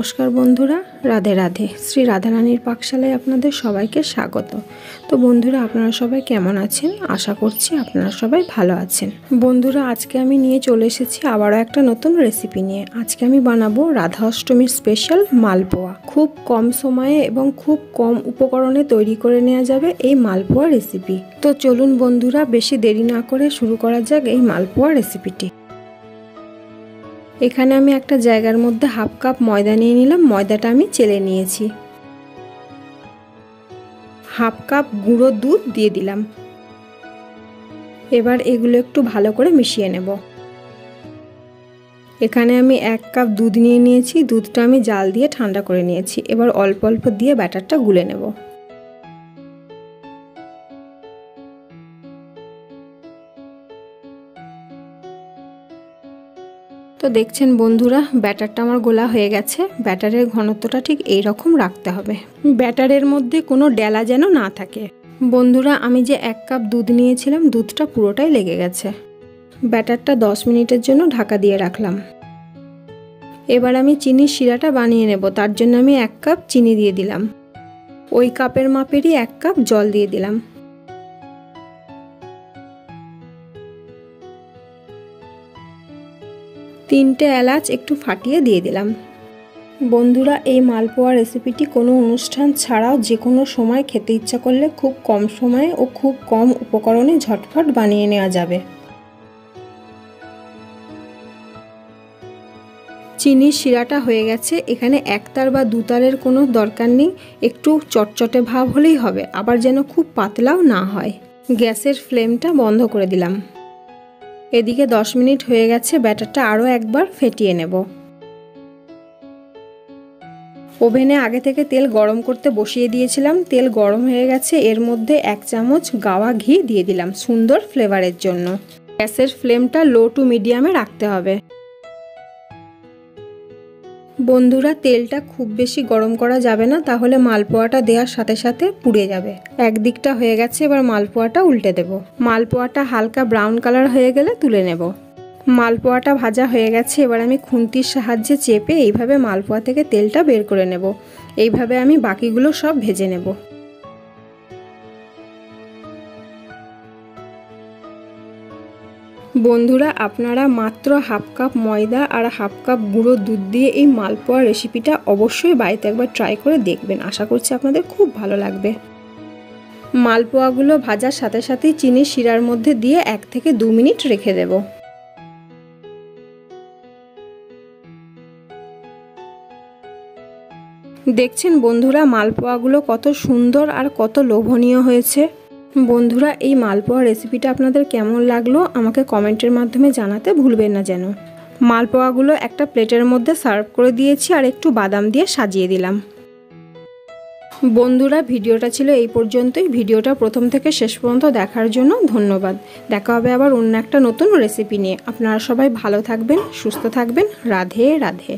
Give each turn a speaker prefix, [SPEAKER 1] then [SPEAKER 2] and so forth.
[SPEAKER 1] নমস্কার বন্ধুরা, রাধে রাধে। শ্রী রাধারানীর পাকশালায় আপনাদের সবাইকে স্বাগত। তো বন্ধুরা, আপনারা সবাই কেমন আছেন? আশা করছি আপনারা সবাই ভালো আছেন। বন্ধুরা, আজকে আমি নিয়ে চলে এসেছি আবারও একটা নতুন রেসিপি নিয়ে। আজকে আমি বানাবো রাধা অষ্টমীর স্পেশাল মালপোয়া। খুব কম সময়ে এবং খুব কম উপকরণে তৈরি করে নেওয়া যাবে এই মালপোয়া রেসিপি। তো চলুন বন্ধুরা, বেশি দেরি না করে শুরু করা যাক এই মালপোয়া রেসিপিটি। এখানে আমি একটা জায়গার মধ্যে হাফ কাপ ময়দা নিয়ে নিলাম। ময়দাটা আমি চেলে নিয়েছি। হাফ কাপ গুঁড়ো দুধ দিয়ে দিলাম। এবার এগুলো একটু ভালো করে মিশিয়ে নেব। এখানে আমি 1 কাপ দুধ নিয়ে নিয়েছি। দুধটা আমি জাল দিয়ে ঠান্ডা করে নিয়েছি। এবার অল্প অল্প দিয়ে ব্যাটারটা গুলে নেব। তো দেখছেন বন্ধুরা, ব্যাটারটা আমার গোলা হয়ে গেছে। ব্যাটারের ঘনত্বটা ঠিক এই রকম রাখতে হবে। ব্যাটারের মধ্যে কোনো ডেলা যেন না থাকে। বন্ধুরা, আমি যে 1 কাপ দুধ নিয়েছিলাম, দুধটা পুরোটাই লেগে গেছে। ব্যাটারটা 10 মিনিটের জন্য ঢাকা দিয়ে রাখলাম। এবার আমি চিনির শিরাটা বানিয়ে নেব। তার জন্য আমি 1 কাপ চিনি দিয়ে দিলাম। ওই কাপের মাপেরই 1 কাপ জল দিয়ে দিলাম। তিনটে এলাচ একটু ফাটিয়ে দিয়ে দিলাম। বন্ধুরা, এই মালপোয়া রেসিপিটি কোনো অনুষ্ঠান ছাড়াও যে কোনো সময় খেতে ইচ্ছা করলে খুব কম সময়ে ও খুব কম উপকরণে ঝটফট বানিয়ে নেওয়া যাবে। চিনির শিরাটা হয়ে গেছে। এখানে 1 তার বা 2 তারের কোনো দরকার নেই। একটু চটচটে ভাব হলেই হবে, আবার যেন খুব পাতলাও না হয়। গ্যাসের ফ্লেমটা বন্ধ করে দিলাম। এদিকে 10 মিনিট হয়ে গেছে। ব্যাটারটা আরও একবার ফেটিয়ে নেব। ওভেনে আগে থেকে তেল গরম করতে বসিয়ে দিয়েছিলাম। তেল গরম হয়ে গেছে। এর মধ্যে 1 চামচ গাওয়া ঘি দিয়ে দিলাম সুন্দর ফ্লেভারের জন্য। গ্যাসের ফ্লেমটা লো টু মিডিয়ামে রাখতে হবে। বন্ধুরা, তেলটা খুব বেশি গরম করা যাবে না, তাহলে মালপোয়াটা দেওয়ার সাথে সাথে পুড়ে যাবে। একদিকটা হয়ে গেছে, এবার মালপোয়াটা উল্টে দেব। মালপোয়াটা হালকা ব্রাউন কালার হয়ে গেলে তুলে নেব। মালপোয়াটা ভাজা হয়ে গেছে। এবার আমি খুন্তির সাহায্যে চেপে এইভাবে মালপোয়া থেকে তেলটা বের করে নেব। এইভাবে আমি বাকিগুলো সব ভেজে নেব। বন্ধুরা, আপনারা মাত্র হাফ কাপ ময়দা আর হাফ কাপ গুঁড়ো দুধ দিয়ে এই মালপোয়া রেসিপিটা অবশ্যই বাড়িতে একবার ট্রাই করে দেখবেন। আশা করছি আপনাদের খুব ভালো লাগবে। মালপোয়াগুলো ভাজার সাথে সাথেই চিনির শিরার মধ্যে দিয়ে 1 থেকে 2 মিনিট রেখে দেব। দেখছেন বন্ধুরা, মালপোয়াগুলো কত সুন্দর আর কত লোভনীয় হয়েছে। বন্ধুরা, এই মালপোয়া রেসিপিটা আপনাদের কেমন লাগলো আমাকে কমেন্টের মাধ্যমে জানাতে ভুলবেন না যেন। মালপোয়াগুলো একটা প্লেটের মধ্যে সার্ভ করে দিয়েছি আর একটু বাদাম দিয়ে সাজিয়ে দিলাম। বন্ধুরা, ভিডিওটা ছিল এই পর্যন্তই। ভিডিওটা প্রথম থেকে শেষ পর্যন্ত দেখার জন্য ধন্যবাদ। দেখা হবে আবার অন্য একটা নতুন রেসিপি নিয়ে। আপনারা সবাই ভালো থাকবেন, সুস্থ থাকবেন। রাধে রাধে।